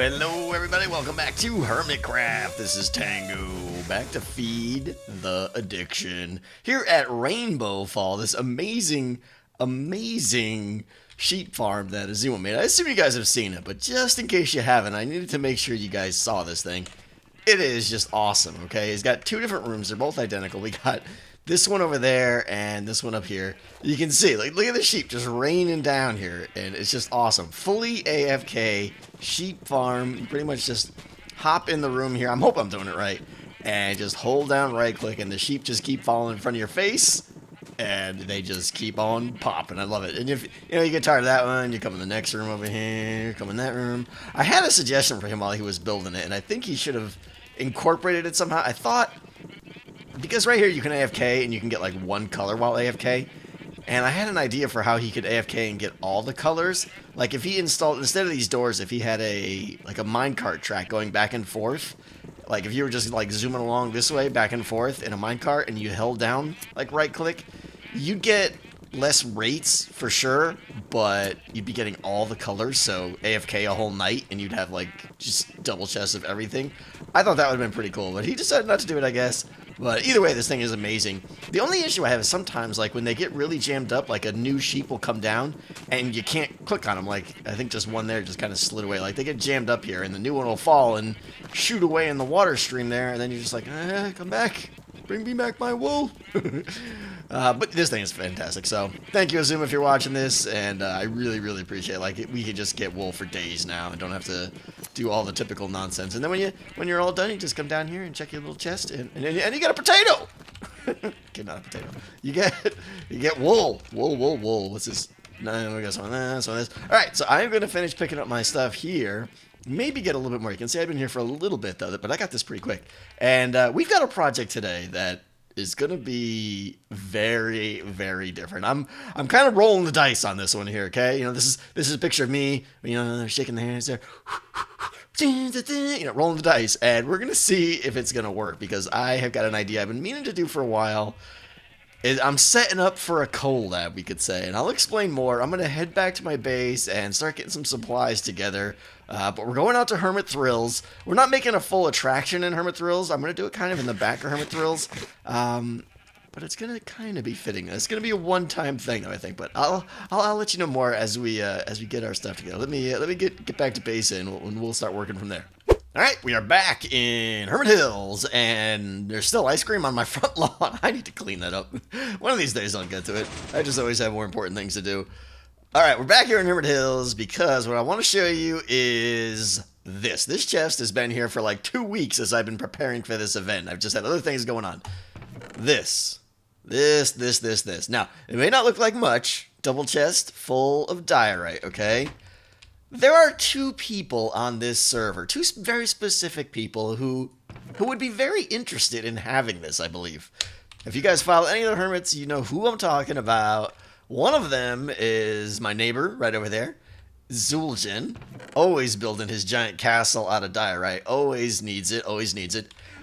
Hello, everybody. Welcome back to Hermitcraft. This is Tango, back to feed the addiction here at Rainbow Fall. This amazing sheep farm that Azuma made. I assume you guys have seen it, but just in case you haven't, I needed to make sure you guys saw this thing. It is just awesome. Okay, he's got two different rooms. They're both identical. We got this one over there and this one up here. You can see, like, look at the sheep just raining down here, and it's just awesome. Fully AFK sheep farm. You pretty much just hop in the room here. I hope I'm doing it right, and just hold down right click, and the sheep just keep falling in front of your face, and they just keep on popping. I love it. And if you get tired of that one, you come in the next room over here, come in that room. I had a suggestion for him while he was building it, and I think he should have incorporated it somehow. I thought, because right here you can AFK and you can get like one color while AFK, and I had an idea for how he could AFK and get all the colors. Like if he installed, instead of these doors, if he had a minecart track going back and forth, like if you were just like zooming along this way back and forth in a minecart and you held down like right click, you'd get less rates for sure, but you'd be getting all the colors. So AFK a whole night and you'd have like just double chests of everything. I thought that would have been pretty cool, but he decided not to do it, I guess. But either way, this thing is amazing. The only issue I have is sometimes, like, when they get really jammed up, like, a new sheep will come down, and you can't click on them. Like, I think just one there just kind of slid away. Like, they get jammed up here, and the new one will fall and shoot away in the water stream there, and then you're just like, come back. Bring me back my wool. But this thing is fantastic. So thank you, Azuma, if you're watching this, and I really, really appreciate it. Like, we could just get wool for days now and don't have to do all the typical nonsense. And then when you're all done, you just come down here and check your little chest, and you get a potato. Okay, not a potato. You get wool. Wool. What's this? No, we got some of this, some of this. All right, so I'm going to finish picking up my stuff here. Maybe get a little bit more. You can see I've been here for a little bit, though, but I got this pretty quick. And we've got a project today that is going to be very, very different. I'm kind of rolling the dice on this one here, okay? This is a picture of me, shaking the hands there, rolling the dice, and we're going to see if it's going to work, because I have got an idea I've been meaning to do for a while. I'm setting up for a collab, we could say, and I'll explain more. I'm going to head back to my base and start getting some supplies together, but we're going out to Hermit Thrills. We're not making a full attraction in Hermit Thrills. I'm going to do it kind of in the back of Hermit Thrills, but it's going to kind of be fitting. It's going to be a one-time thing, though, I think, but I'll let you know more as we get our stuff together. Let me get back to base, and we'll start working from there. All right, we are back in Hermit Hills, and there's still ice cream on my front lawn. I need to clean that up. One of these days I'll get to it. I just always have more important things to do. All right, we're back here in Hermit Hills because what I want to show you is this. This chest has been here for like 2 weeks as I've been preparing for this event. I've just had other things going on. This. Now, it may not look like much. Double chest full of diorite, okay? There are two people on this server, two very specific people who would be very interested in having this, I believe. If you guys follow any of the hermits, you know who I'm talking about. One of them is my neighbor right over there, Zul'jin, always building his giant castle out of diorite, always needs it.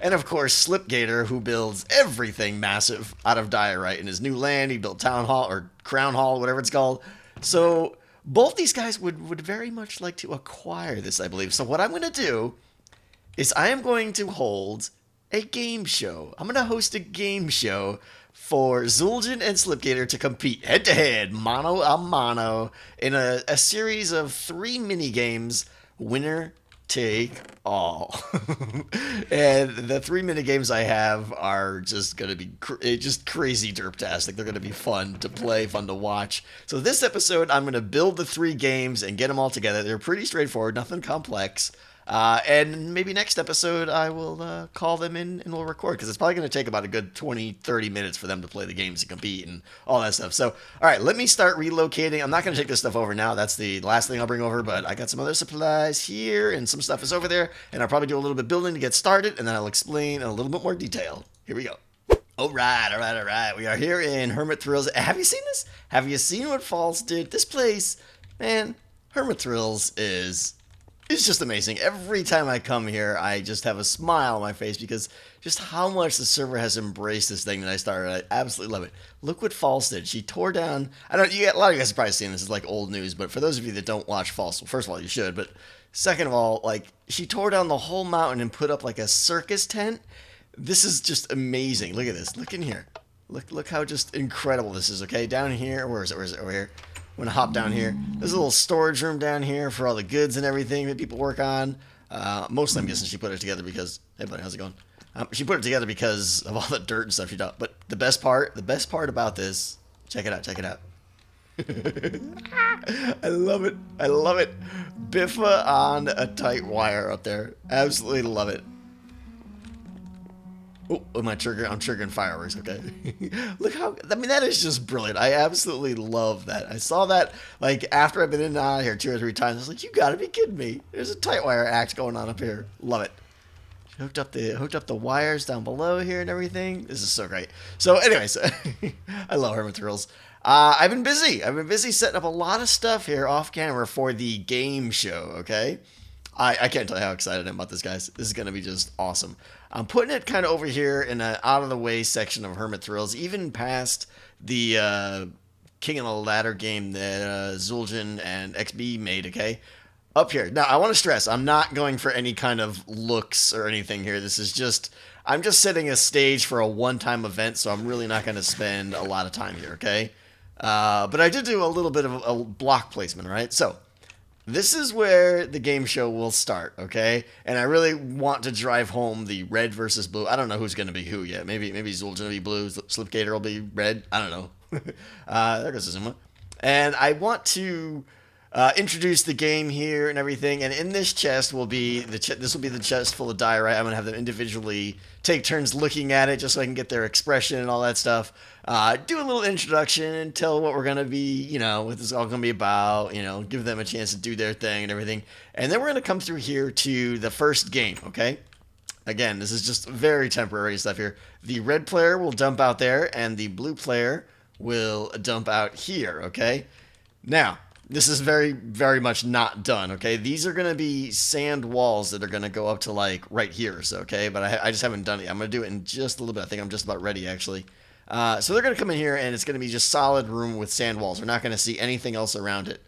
And of course, Slipgator, who builds everything massive out of diorite in his new land. He built Town Hall, or Crown Hall, whatever it's called. So both these guys would very much like to acquire this, I believe. So what I'm going to do is I am going to hold a game show. I'm going to host a game show for Zul'jin and Slipgator to compete head-to-head, mano-a-mano, in a series of 3 mini-games, winner take all. And the 3 mini-games I have are just going to be just crazy derptastic. They're going to be fun to play, fun to watch. So this episode, I'm going to build the 3 games and get them all together. They're pretty straightforward, nothing complex. And maybe next episode I will call them in and we'll record, because it's probably going to take about a good 20-30 minutes for them to play the games and compete and all that stuff. So, all right, let me start relocating. I'm not going to take this stuff over now. That's the last thing I'll bring over, but I got some other supplies here and some stuff is over there, and I'll probably do a little bit of building to get started, and then I'll explain in a little bit more detail. Here we go. All right. We are here in Hermit Thrills. Have you seen this? Have you seen what False did? This place, man, Hermit Thrills is just amazing. Every time I come here, I just have a smile on my face because just how much the server has embraced this thing that I started. I absolutely love it. Look what False did. She tore down. A lot of you guys have probably seen this. It's like old news, but for those of you that don't watch False, well, first of all, you should. But Second of all, like, she tore down the whole mountain and put up like a circus tent. This is just amazing. Look at this. Look in here. Look how just incredible this is, okay? Down here, where is it? Where is it? Over here. I'm gonna hop down here. There's a little storage room down here for all the goods and everything that people work on. Mostly I'm guessing she put it together because, hey buddy, how's it going? She put it together because of all the dirt and stuff she done. But the best part about this, check it out. I love it. I love it. Biffa on a tight wire up there. Absolutely love it. Oh, am I triggering? I'm triggering fireworks, okay? Look how, I mean, that is just brilliant. I absolutely love that. I saw that, like, after I've been in and out of here 2 or 3 times. I was like, you gotta be kidding me. There's a tight wire act going on up here. Love it. Hooked up the wires down below here and everything. This is so great. So anyways, I love Hermit Thrills. I've been busy setting up a lot of stuff here off camera for the game show, okay? I can't tell you how excited I am about this, guys. This is going to be just awesome. I'm putting it kind of over here in an out-of-the-way section of Hermit Thrills, even past the King of the Ladder game that Zul'jin and XB made, okay? Up here. Now, I want to stress, I'm not going for any kind of looks or anything here. This is just, I'm just setting a stage for a one-time event, so I'm really not going to spend a lot of time here, okay? But I did do a little bit of a block placement, right? So, this is where the game show will start, okay? And I really want to drive home the red versus blue. I don't know who's going to be who yet. Maybe Zul'jin will be blue, Slipgator will be red. I don't know. There goes Azuma. And I want to introduce the game here and everything. And in this chest will be this will be the chest full of diorite. I'm going to have them individually take turns looking at it just so I can get their expression and all that stuff. Do a little introduction and tell what we're going to be, what this is all going to be about, give them a chance to do their thing and everything. And then we're going to come through here to the first game, okay? Again, this is just very temporary stuff here. The red player will dump out there and the blue player will dump out here, okay? Now, this is very, very much not done, okay? These are going to be sand walls that are going to go up to, like, right here, so, okay? But I just haven't done it yet. I'm going to do it in just a little bit. I think I'm just about ready, actually. So they're going to come in here, and it's going to be just solid room with sand walls. We're not going to see anything else around it.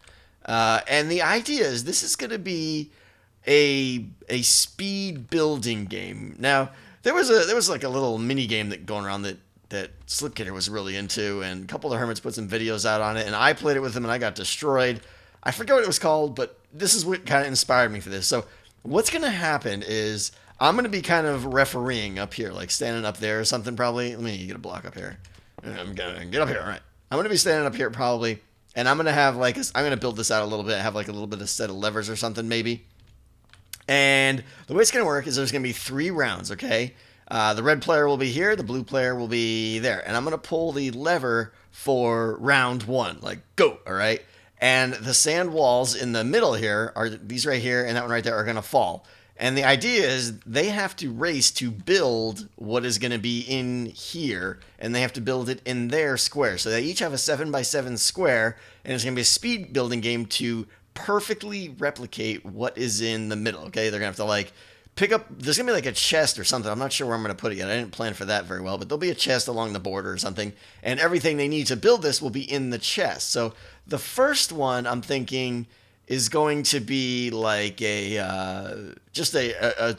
And the idea is this is going to be a speed building game. Now, there was like a little mini game going around that Slipgator was really into, and a couple of the Hermits put some videos out on it, and I played it with them, and I got destroyed. I forget what it was called, but this is what kind of inspired me for this. So what's going to happen is I'm going to be kind of refereeing up here, like standing up there or something probably. Let me get a block up here. I'm going to get up here, all right. I'm going to be standing up here probably, and I'm going to have like, I'm going to build this out a little bit, have like a little bit of set of levers or something maybe. And the way it's going to work is there's going to be 3 rounds, okay? The red player will be here, the blue player will be there. And I'm going to pull the lever for round 1, like go, all right? And the sand walls in the middle here, are these right here and that one right there, are going to fall. And the idea is they have to race to build what is going to be in here, and they have to build it in their square. So they each have a 7x7 square, and it's going to be a speed building game to perfectly replicate what is in the middle, okay? They're going to have to, like, pick up, there's going to be like a chest or something. I'm not sure where I'm going to put it yet. I didn't plan for that very well, but there'll be a chest along the border or something, and everything they need to build this will be in the chest. So the first one, I'm thinking, is going to be like just a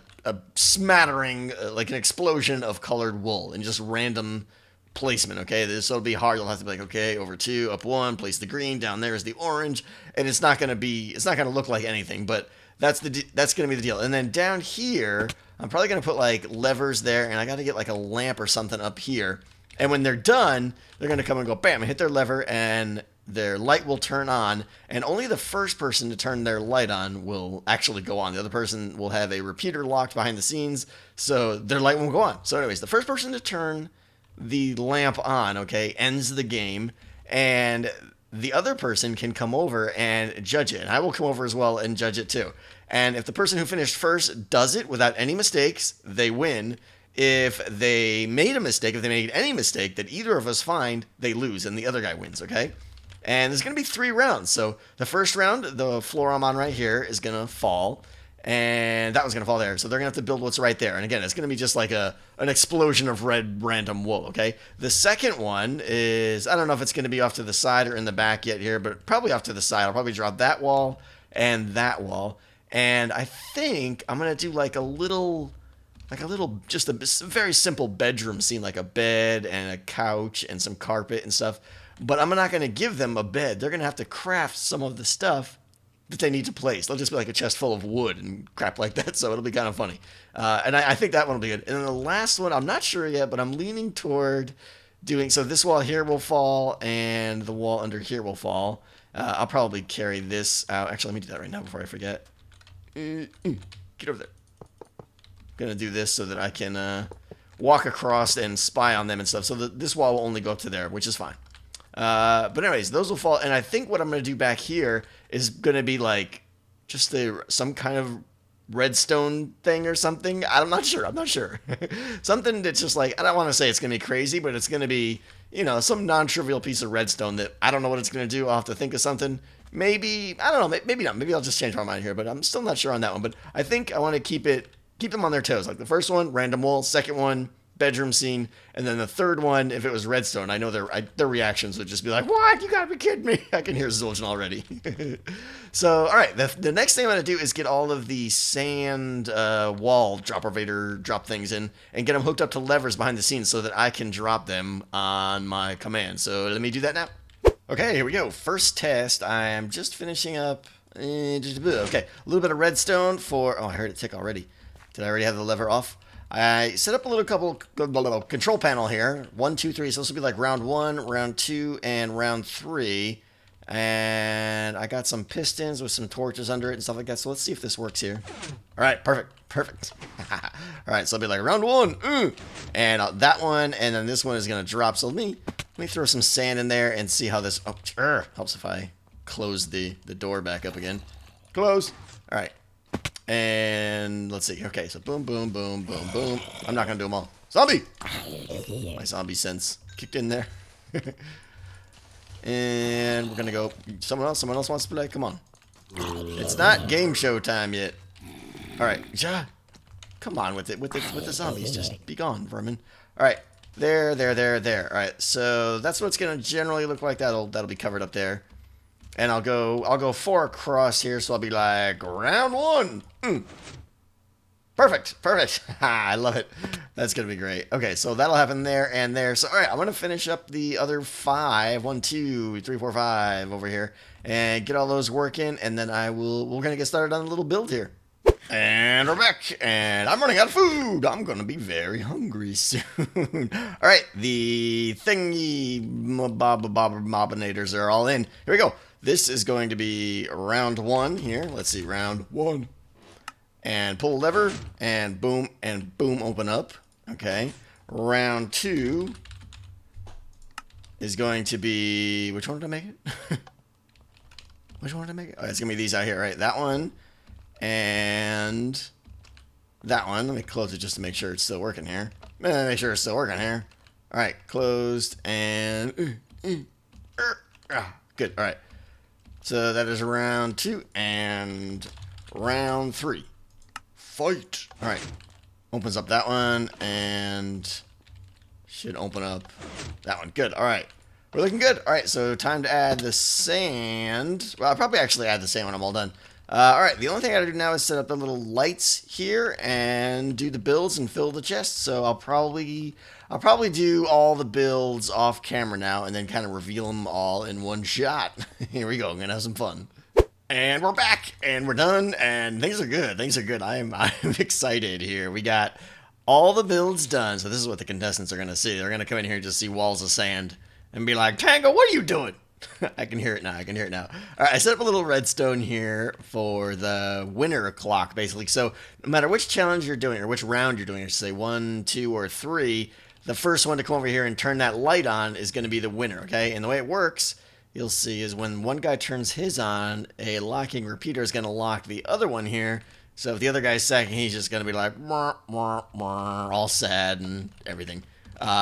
smattering, like an explosion of colored wool and just random placement, okay? This will be hard. You'll have to be like, okay, over 2, up 1, place the green, down there is the orange, and it's not going to look like anything, but that's going to be the deal. And then down here, I'm probably going to put like levers there, and I got to get like a lamp or something up here. And when they're done, they're going to come and go bam, and hit their lever, and their light will turn on, and only the first person to turn their light on will actually go on. The other person will have a repeater locked behind the scenes, so their light won't go on. So anyways, the first person to turn the lamp on, okay, ends the game, and the other person can come over and judge it. And I will come over as well and judge it too. And if the person who finished first does it without any mistakes, they win. If they made a mistake, if they made any mistake that either of us find, they lose, and the other guy wins, okay? And there's going to be 3 rounds. So the first round, the floor I'm on right here is going to fall, and that one's going to fall there. So they're going to have to build what's right there. And again, it's going to be just like an explosion of red random wool, okay? The second one is, I don't know if it's going to be off to the side or in the back yet here, but probably off to the side. I'll probably draw that wall and that wall. And I think I'm gonna do like a little, just a very simple bedroom scene, like a bed and a couch and some carpet and stuff. But I'm not gonna give them a bed. They're gonna have to craft some of the stuff that they need to place. They'll just be like a chest full of wood and crap like that. So it'll be kind of funny. And I think that one will be good. And then the last one, I'm not sure yet, but I'm leaning toward doing. So this wall here will fall, and the wall under here will fall. I'll probably carry this out. Actually, let me do that right now before I forget. Get over there. I'm gonna do this so that I can walk across and spy on them and stuff. So this wall will only go up to there, which is fine. But anyways, those will fall. And I think what I'm gonna do back here is gonna be like just some kind of redstone thing or something. I'm not sure. Something that's just like, I don't want to say it's gonna be crazy, but it's gonna be, some non-trivial piece of redstone that I don't know what it's gonna do. I'll have to think of something. Maybe, I don't know, maybe not. Maybe I'll just change my mind here, but I'm still not sure on that one. But I think I want to keep them on their toes. Like the first one, random wool. Second one, bedroom scene. And then the third one, if it was redstone, I know their reactions would just be like, what? You gotta be kidding me. I can hear Zuljan already. So, all right, the next thing I'm going to do is get all of the sand wall drop things in and get them hooked up to levers behind the scenes so that I can drop them on my command. So let me do that now. Okay, here we go. First test. I'm just finishing up. Okay, a little bit of redstone for. Oh, I heard it tick already. Did I already have the lever off? I set up a little control panel here. 1, 2, 3. So this will be like round 1, round 2, and round 3. And I got some pistons with some torches under it and stuff like that. So let's see if this works here. All right, perfect. All right, so it'll be like round 1, and that one, and then this one is gonna drop. So let me throw some sand in there and see how this. Oh, helps if I close the door back up again. Close. All right, and let's see. Okay, so boom. I'm not gonna do them all. Zombie. My zombie sense kicked in there. And we're gonna go. Someone else wants to play. Come on. It's not game show time yet. All right, ja. Come on with the zombies. Just be gone, vermin. All right, there. All right, so that's what it's gonna generally look like. That'll be covered up there. And I'll go 4 across here, so I'll be like round 1. Perfect. I love it. That's going to be great. Okay, so that'll happen there and there. So, all right, I'm going to finish up the other 5. 1, 2, 3, 4, 5 over here. And get all those working. And then we're going to get started on a little build here. And we're back. And I'm running out of food. I'm going to be very hungry soon. All right, the thingy mobinators are all in. Here we go. This is going to be round 1 here. Let's see, round 1. And pull lever, and boom, open up. Okay. Round 2 is going to be... Which one did I make it? Which one did I make it? Oh, it's going to be these out here, right? That one, and that one. Let me close it just to make sure it's still working here. Make sure it's still working here. All right, closed, and... Good, all right. So that is round 2, and round 3. Fight. All right. Opens up that one and should open up that one. Good. All right. We're looking good. All right. So time to add the sand. Well, I'll probably actually add the sand when I'm all done. All right. The only thing I gotta do now is set up the little lights here and do the builds and fill the chest. So I'll probably do all the builds off camera now and then kind of reveal them all in one shot. Here we go. I'm gonna have some fun. And we're back, and we're done, and things are good. I'm excited here. We got all the builds done, so this is what the contestants are going to see. They're going to come in here and just see walls of sand and be like, Tango, what are you doing? I can hear it now. All right, I set up a little redstone here for the winner clock, basically. So no matter which challenge you're doing, or which round you're doing, I should say 1, 2, or 3, the first one to come over here and turn that light on is going to be the winner, okay? And the way it works... You'll see is when one guy turns his on, a locking repeater is going to lock the other one here. So if the other guy's second, he's just going to be like, all sad and everything.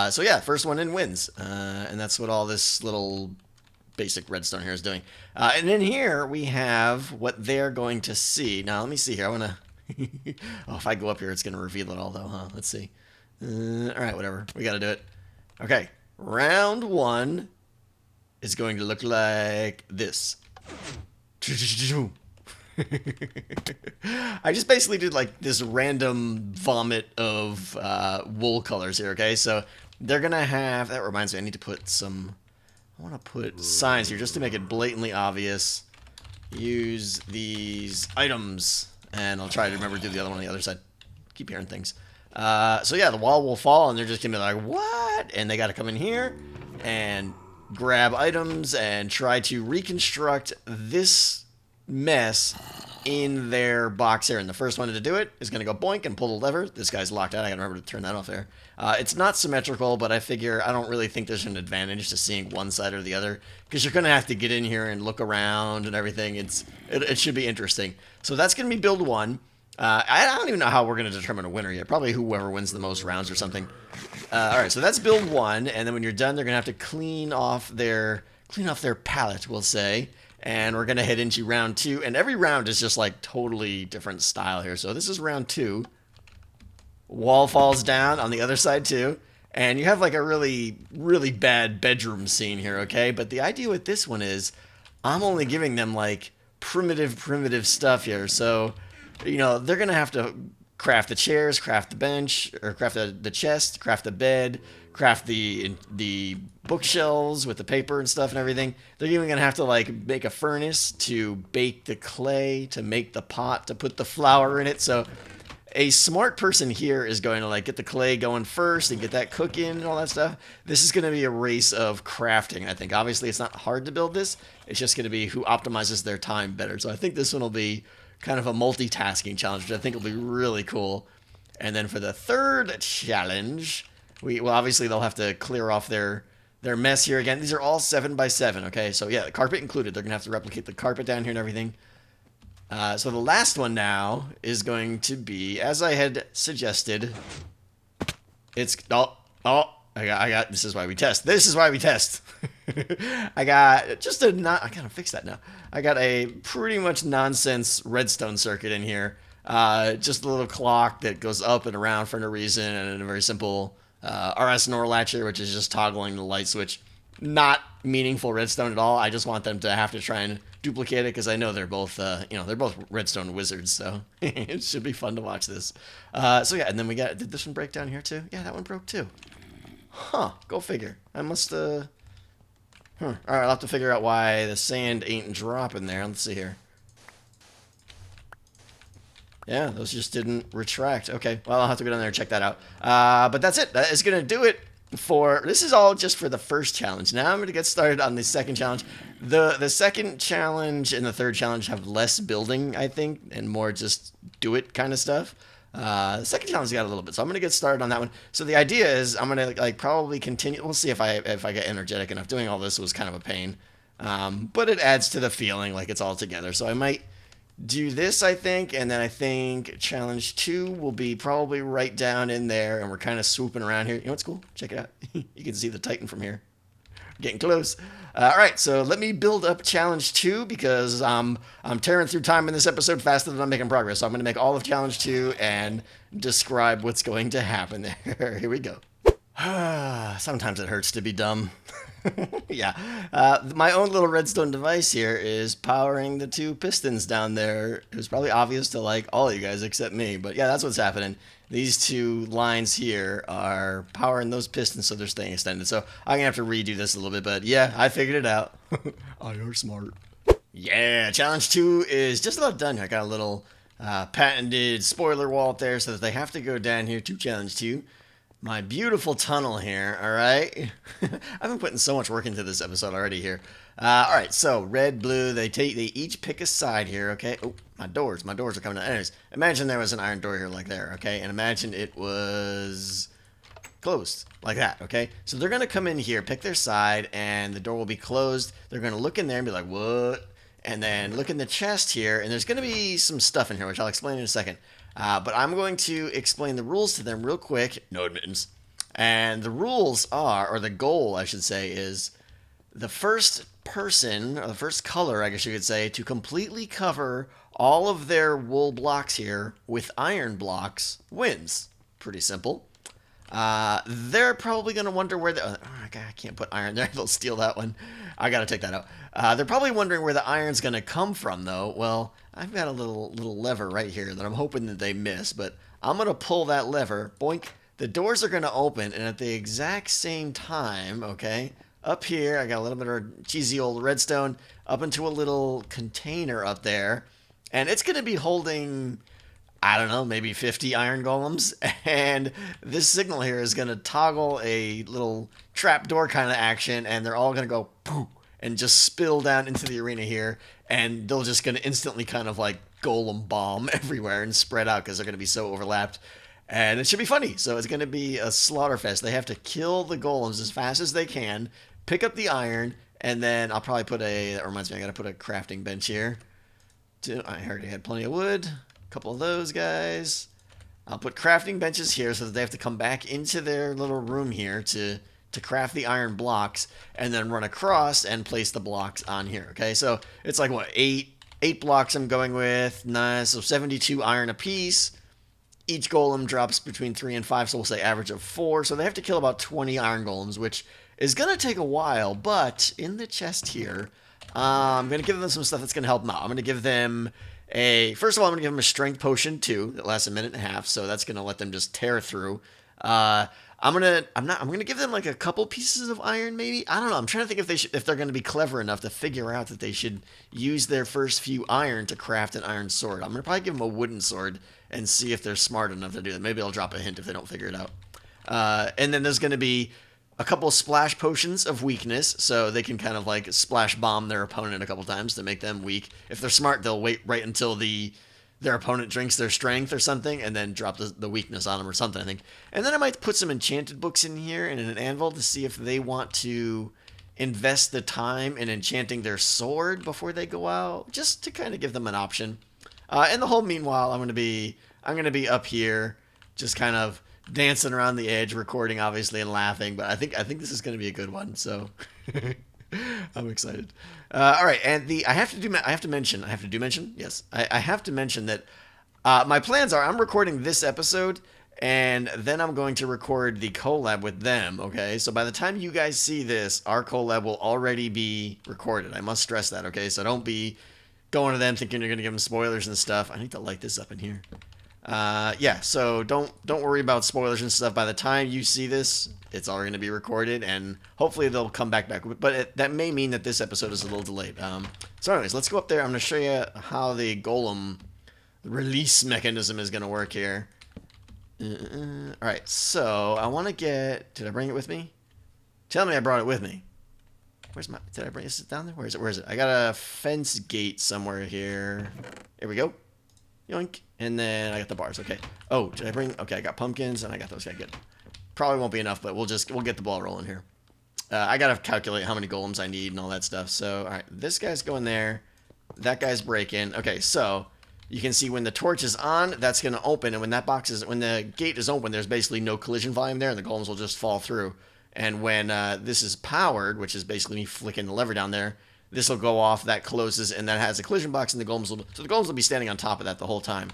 So yeah, first one in wins. And that's what all this little basic redstone here is doing. And in here, we have what they're going to see. Now, let me see here. I want to... Oh, if I go up here, it's going to reveal it all, though, huh? Let's see. All right, whatever. We got to do it. Okay, round 1... is going to look like this. I just basically did like this random vomit of wool colors here, okay? So they're going to have... That reminds me, I need to put some... I want to put signs here just to make it blatantly obvious. Use these items. And I'll try to remember to do the other one on the other side. Keep hearing things. So yeah, the wall will fall, and they're just going to be like, what? And they got to come in here and grab items and try to reconstruct this mess in their box here. And the first one to do it is going to go boink and pull the lever. This guy's locked out. I got to remember to turn that off there. It's not symmetrical, but I figure I don't really think there's an advantage to seeing one side or the other, because you're going to have to get in here and look around and everything. It should be interesting. So that's going to be build one. I don't even know how we're going to determine a winner yet. Probably whoever wins the most rounds or something. All right, so that's build one, and then when you're done, they're going to have to clean off their palette, we'll say. And we're going to head into round two. And every round is just like totally different style here. So this is round two. Wall falls down on the other side too. And you have like a really, really bad bedroom scene here, okay? But the idea with this one is I'm only giving them like primitive stuff here. So, you know, they're going to have to craft the chairs, craft the bench, or craft the chest, craft the bed, craft the bookshelves with the paper and stuff and everything. They're even going to have to like make a furnace to bake the clay, to make the pot, to put the flour in it. So a smart person here is going to like get the clay going first and get that cooking and all that stuff. This is going to be a race of crafting, I think. Obviously, it's not hard to build this. It's just going to be who optimizes their time better. So I think this one will be kind of a multitasking challenge, which I think will be really cool. And then for the third challenge, well, obviously they'll have to clear off their mess here again. These are all 7x7, okay? So yeah, the carpet included. They're going to have to replicate the carpet down here and everything. So the last one now is going to be, as I had suggested, it's... I got... This is why we test. This is why we test. I got just a... I gotta fix that now. I got a pretty much nonsense redstone circuit in here. Just a little clock that goes up and around for no reason, and a very simple RS NOR latcher, which is just toggling the light switch. Not meaningful redstone at all. I just want them to have to try and duplicate it, because I know they're both, they're both redstone wizards, so it should be fun to watch this. So yeah, and then we got... Did this one break down here too? Yeah, that one broke too. Huh, go figure. I must, Alright, I'll have to figure out why the sand ain't dropping there. Let's see here. Yeah, those just didn't retract. Okay, well, I'll have to go down there and check that out. But that's it. That is going to do it for... This is all just for the first challenge. Now I'm going to get started on the second challenge. The second challenge and the third challenge have less building, I think, and more just do it kind of stuff. The second challenge got a little bit, so I'm going to get started on that one. So the idea is I'm going to like probably continue. We'll see if I get energetic enough. Doing all this was kind of a pain, but it adds to the feeling like it's all together. So I might do this, I think, and then I think challenge 2 will be probably right down in there, and we're kind of swooping around here. You know what's cool? Check it out. You can see the Titan from here. Getting close. All right, so let me build up challenge 2, because I'm tearing through time in this episode faster than I'm making progress. So I'm going to make all of challenge 2 and describe what's going to happen there. Here we go. Sometimes it hurts to be dumb. Yeah. My own little redstone device here is powering the 2 pistons down there. It was probably obvious to like all you guys except me, but yeah, that's what's happening. These 2 lines here are powering those pistons, so they're staying extended. So I'm going to have to redo this a little bit, but yeah, I figured it out. I are smart. Yeah, challenge 2 is just about done. I got a little patented spoiler wall up there so that they have to go down here to challenge 2. My beautiful tunnel here, all right? I've been putting so much work into this episode already here. All right, so red, blue, they each pick a side here, okay? Oh, my doors are coming down. Anyways, imagine there was an iron door here like there, okay? And imagine it was closed like that, okay? So they're going to come in here, pick their side, and the door will be closed. They're going to look in there and be like, what? And then look in the chest here, and there's going to be some stuff in here, which I'll explain in a second. But I'm going to explain the rules to them real quick. No admittance. And the rules are, or the goal, I should say, is the first person, or the first color, I guess you could say, to completely cover all of their wool blocks here with iron blocks wins. Pretty simple. They're probably going to wonder where the... Oh, God, I can't put iron there. They'll steal that one. I got to take that out. They're probably wondering where the iron's going to come from, though. Well, I've got a little lever right here that I'm hoping that they miss, but I'm going to pull that lever. Boink. The doors are going to open, and at the exact same time, okay, up here, I got a little bit of cheesy old redstone up into a little container up there, and it's going to be holding... I don't know, maybe 50 iron golems, and this signal here is going to toggle a little trapdoor kind of action, and they're all going to go poof and just spill down into the arena here, and they're just going to instantly kind of like golem bomb everywhere and spread out because they're going to be so overlapped, and it should be funny. So it's going to be a slaughter fest. They have to kill the golems as fast as they can, pick up the iron, and then I'll probably put that reminds me, I got to put a crafting bench here. I already had plenty of wood. Couple of those guys. I'll put crafting benches here so that they have to come back into their little room here to craft the iron blocks and then run across and place the blocks on here. Okay, so it's like what, eight blocks I'm going with. Nice. So 72 iron apiece. Each golem drops between 3 and 5, so we'll say average of 4. So they have to kill about 20 iron golems, which is going to take a while, but in the chest here, I'm going to give them some stuff that's going to help them out. I'm going to give them first of all, I'm going to give them a strength potion too that lasts a minute and a half, so that's going to let them just tear through. I'm going to give them like a couple pieces of iron maybe. I don't know. I'm trying to think if they're going to be clever enough to figure out that they should use their first few iron to craft an iron sword. I'm going to probably give them a wooden sword and see if they're smart enough to do that. Maybe I'll drop a hint if they don't figure it out. And then there's going to be a couple of splash potions of weakness, so they can kind of like splash bomb their opponent a couple times to make them weak. If they're smart, they'll wait right until their opponent drinks their strength or something, and then drop the weakness on them or something, I think. And then I might put some enchanted books in here and an anvil to see if they want to invest the time in enchanting their sword before they go out, just to kind of give them an option. And the whole meanwhile, I'm gonna be up here, just kind of dancing around the edge, recording obviously and laughing, but I think this is going to be a good one, so I'm excited. All right, and I have to mention that my plans are I'm recording this episode, and then I'm going to record the collab with them. Okay, so by the time you guys see this, our collab will already be recorded. I must stress that. Okay, so don't be going to them thinking you're going to give them spoilers and stuff. I need to light this up in here. Yeah, so don't worry about spoilers and stuff. By the time you see this, it's already going to be recorded, and hopefully they'll come back. But that may mean that this episode is a little delayed. So anyways, let's go up there. I'm going to show you how the golem release mechanism is going to work here. Alright, so I want to get... Did I bring it with me? Tell me I brought it with me. Did I bring it down there? Where is it? I got a fence gate somewhere here. Here we go. Yoink. And then I got the bars. Okay. Oh, did I bring... Okay, I got pumpkins and I got those. Okay, good. Probably won't be enough, but we'll get the ball rolling here. I got to calculate how many golems I need and all that stuff. So, alright. This guy's going there. That guy's breaking. Okay, so... You can see when the torch is on, that's going to open, and when the gate is open, there's basically no collision volume there, and the golems will just fall through. And when this is powered, which is basically me flicking the lever down there, this will go off, that closes, and that has a collision box, and the golems will be standing on top of that the whole time.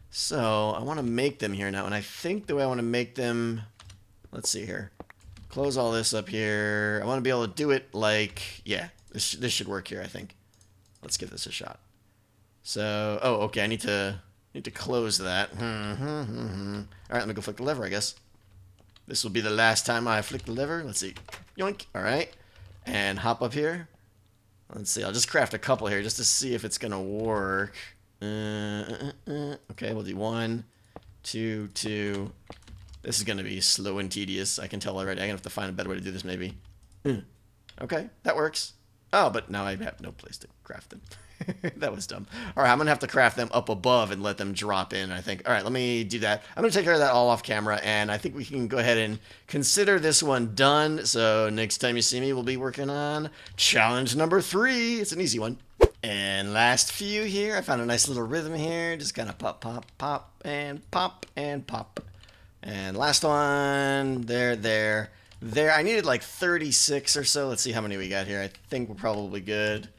So I want to make them here now, and I think the way I want to make them, let's see here, close all this up here. I want to be able to do it like, yeah, this should work here, I think. Let's give this a shot. So, oh, okay, I need to close that. Alright, let me go flick the lever, I guess. This will be the last time I flick the lever. Let's see. Yoink. Alright. And hop up here. Let's see, I'll just craft a couple here just to see if it's going to work. Okay, we'll do 1, 2, 2. This is going to be slow and tedious. I can tell already. I'm going to have to find a better way to do this, maybe. Okay, that works. Oh, but now I have no place to craft them. That was dumb. All right, I'm going to have to craft them up above and let them drop in, I think. All right, let me do that. I'm going to take care of that all off camera, and I think we can go ahead and consider this one done. So next time you see me, we'll be working on challenge number 3. It's an easy one. And last few here, I found a nice little rhythm here. Just kind of pop, pop, pop, and pop, and pop. And last one, there. I needed like 36 or so. Let's see how many we got here. I think we're probably good.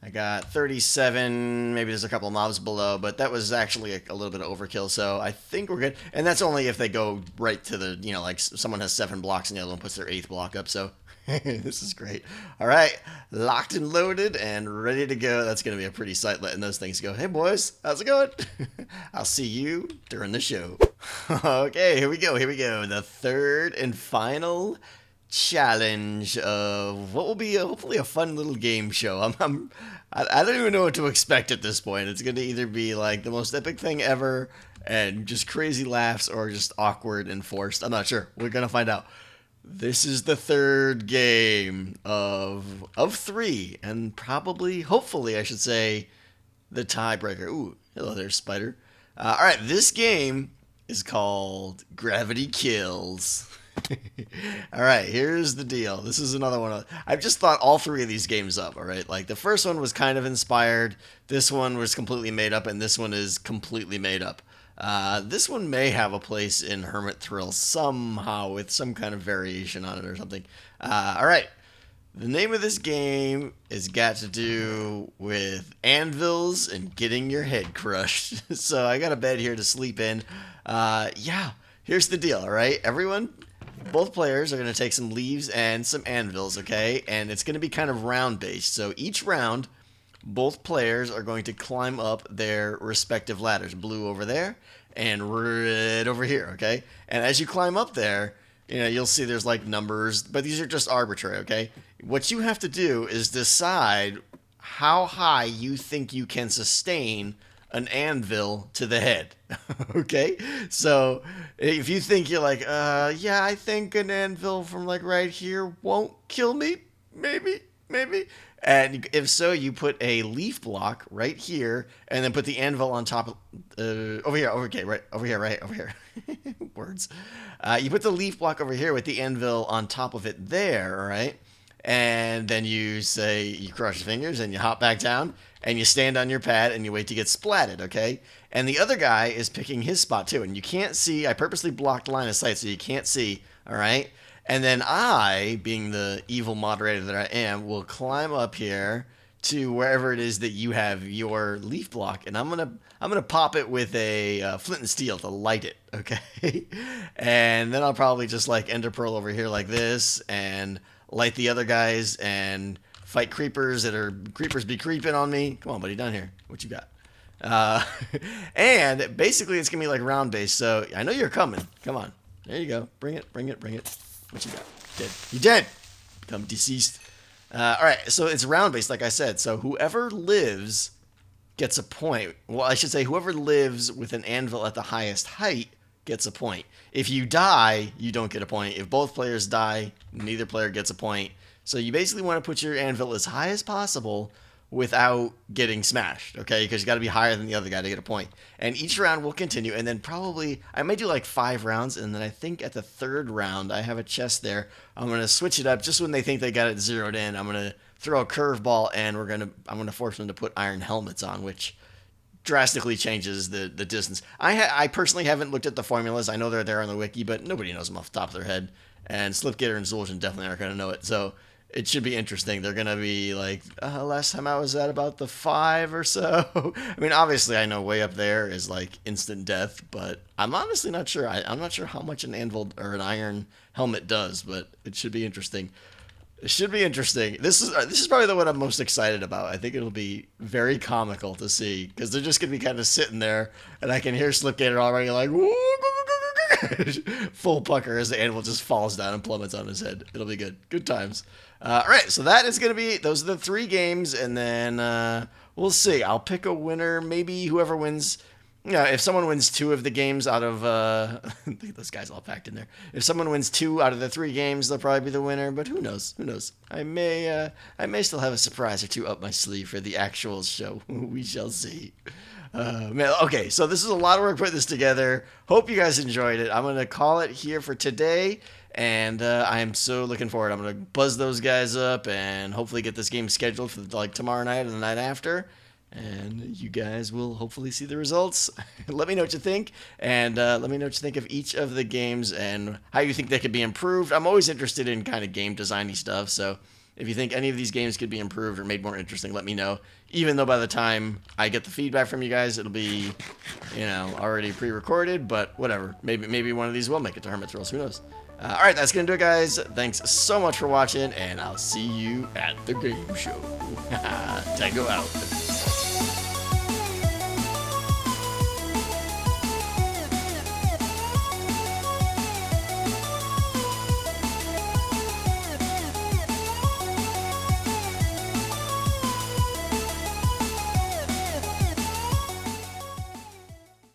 I got 37. Maybe there's a couple mobs below, but that was actually a little bit of overkill. So I think we're good. And that's only if they go right to the, like someone has 7 blocks and the other one puts their 8th block up. So this is great. All right, locked and loaded and ready to go. That's going to be a pretty sight letting those things go. Hey, boys, how's it going? I'll see you during the show. Okay, here we go. Here we go. The third and final challenge of what will be hopefully a fun little game show. I don't even know what to expect at this point. It's going to either be like the most epic thing ever and just crazy laughs or just awkward and forced. I'm not sure. We're going to find out. This is the third game of 3 and probably, hopefully, I should say, the tiebreaker. Ooh, hello there, Spider. All right, this game is called Gravity Kills. All right, here's the deal. This is another one. I've just thought all 3 of these games up, all right? Like, the first one was kind of inspired. This one was completely made up, and this one is completely made up. This one may have a place in Hermit Thrill somehow with some kind of variation on it or something. All right. The name of this game has got to do with anvils and getting your head crushed. So I got a bed here to sleep in. Yeah, here's the deal, all right? Everyone, both players are going to take some leaves and some anvils, okay? And it's going to be kind of round-based. So each round, both players are going to climb up their respective ladders. Blue over there and red over here, okay? And as you climb up there, you'll see there's like numbers, but these are just arbitrary, okay? What you have to do is decide how high you think you can sustain an anvil to the head, okay? So if you think you're like, yeah, I think an anvil from like right here won't kill me, maybe. And if so, you put a leaf block right here, and then put the anvil on top. Over here. Okay, right over here. Words. You put the leaf block over here with the anvil on top of it there. All right, and then you cross your fingers and you hop back down and you stand on your pad and you wait to get splatted. Okay, and the other guy is picking his spot too, and you can't see. I purposely blocked line of sight so you can't see. All right. And then I, being the evil moderator that I am, will climb up here to wherever it is that you have your leaf block, and I'm gonna pop it with a flint and steel to light it, okay? And then I'll probably just like ender pearl over here like this, and light the other guys, and fight creepers be creeping on me. Come on, buddy, down here. What you got? And basically it's gonna be like round base. So I know you're coming. Come on, there you go. Bring it. What you got? Dead. You dead. Become deceased. All right, so it's round-based, like I said. So whoever lives gets a point. Well, I should say whoever lives with an anvil at the highest height gets a point. If you die, you don't get a point. If both players die, neither player gets a point. So you basically want to put your anvil as high as possible without getting smashed, okay? Because you got to be higher than the other guy to get a point. And each round will continue, and then probably I may do like 5 rounds, and then I think at the 3rd round I have a chest there. I'm gonna switch it up just when they think they got it zeroed in. I'm gonna throw a curveball, and I'm gonna force them to put iron helmets on, which drastically changes the distance. I personally haven't looked at the formulas. I know they're there on the wiki, but nobody knows them off the top of their head. And Slipgator and Zul'jin definitely aren't gonna know it. So it should be interesting. They're going to be like, last time I was at about the 5 or so. I mean, obviously, I know way up there is like instant death, but I'm honestly not sure. I'm not sure how much an anvil or an iron helmet does, but it should be interesting. This is probably the one I'm most excited about. I think it'll be very comical to see, because they're just going to be kind of sitting there, and I can hear Slipgator already like, woo, full pucker as the anvil just falls down and plummets on his head. It'll be good. Good times. All right, so that is going to be, those are the 3 games, and then we'll see. I'll pick a winner. Maybe whoever wins, if someone wins 2 of the games out of, those guys all packed in there. If someone wins 2 out of the 3 games, they'll probably be the winner, but who knows? I may still have a surprise or 2 up my sleeve for the actual show. We shall see. Man, okay, so this is a lot of work putting this together. Hope you guys enjoyed it. I'm going to call it here for today, and I'm so looking forward. I'm going to buzz those guys up and hopefully get this game scheduled for like tomorrow night or the night after, and you guys will hopefully see the results. Let me know what you think, and let me know what you think of each of the games and how you think they could be improved. I'm always interested in kind of game designy stuff, so If you think any of these games could be improved or made more interesting, let me know. Even though by the time I get the feedback from you guys, it'll be, you know, already pre-recorded, but whatever. Maybe one of these will make it to Hermit's Rules. Who knows? All right, that's going to do it, guys. Thanks so much for watching, and I'll see you at the game show. Tango out.